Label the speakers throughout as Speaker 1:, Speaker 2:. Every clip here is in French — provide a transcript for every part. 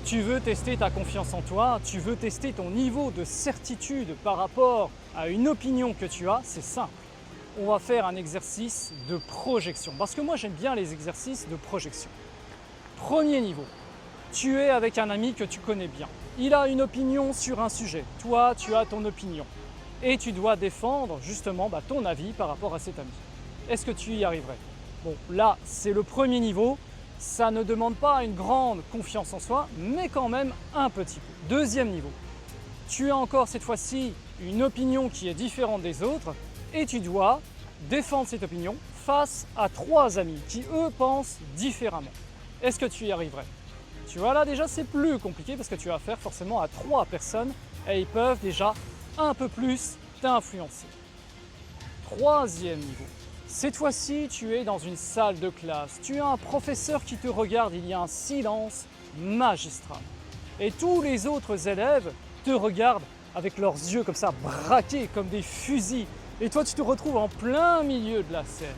Speaker 1: Tu veux tester ta confiance en toi, tu veux tester ton niveau de certitude par rapport à une opinion que tu as, c'est simple. On va faire un exercice de projection, parce que moi j'aime bien les exercices de projection. Premier niveau, tu es avec un ami que tu connais bien. Il a une opinion sur un sujet, toi tu as ton opinion. Et tu dois défendre justement ton avis par rapport à cet ami. Est-ce que tu y arriverais? Bon, là c'est le premier niveau. Ça ne demande pas une grande confiance en soi, mais quand même un petit peu. Deuxième niveau, tu as encore cette fois-ci une opinion qui est différente des autres et tu dois défendre cette opinion face à 3 amis qui, eux, pensent différemment. Est-ce que tu y arriverais? Tu vois, là déjà c'est plus compliqué parce que tu as affaire forcément à 3 personnes et ils peuvent déjà un peu plus t'influencer. Troisième niveau. Cette fois-ci, tu es dans une salle de classe, tu as un professeur qui te regarde, il y a un silence magistral. Et tous les autres élèves te regardent avec leurs yeux comme ça, braqués comme des fusils. Et toi, tu te retrouves en plein milieu de la scène.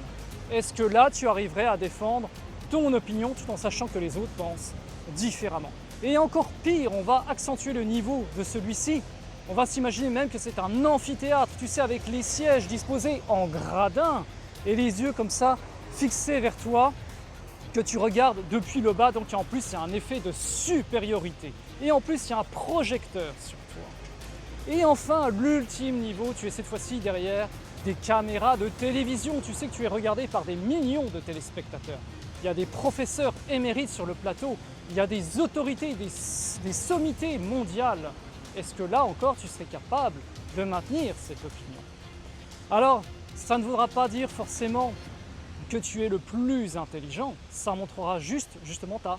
Speaker 1: Est-ce que là, tu arriverais à défendre ton opinion tout en sachant que les autres pensent différemment? Et encore pire, on va accentuer le niveau de celui-ci. On va s'imaginer même que c'est un amphithéâtre, tu sais, avec les sièges disposés en gradins. Et les yeux comme ça, fixés vers toi, que tu regardes depuis le bas, donc en plus il y a un effet de supériorité. Et en plus il y a un projecteur sur toi. Et enfin, l'ultime niveau, tu es cette fois-ci derrière des caméras de télévision. Tu sais que tu es regardé par des millions de téléspectateurs. Il y a des professeurs émérites sur le plateau, il y a des autorités, des sommités mondiales. Est-ce que là encore tu serais capable de maintenir cette opinion? Alors, ça ne voudra pas dire forcément que tu es le plus intelligent, ça montrera justement ta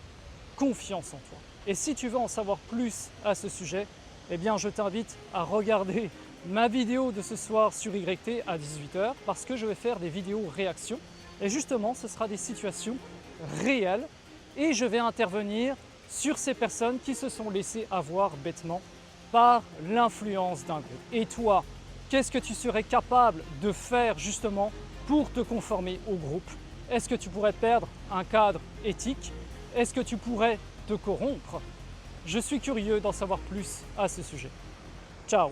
Speaker 1: confiance en toi. Et si tu veux en savoir plus à ce sujet, eh bien je t'invite à regarder ma vidéo de ce soir sur YT à 18 h parce que je vais faire des vidéos réactions et justement ce sera des situations réelles et je vais intervenir sur ces personnes qui se sont laissées avoir bêtement par l'influence d'un groupe. Et toi, qu'est-ce que tu serais capable de faire justement pour te conformer au groupe? Est-ce que tu pourrais perdre un cadre éthique? Est-ce que tu pourrais te corrompre? Je suis curieux d'en savoir plus à ce sujet. Ciao!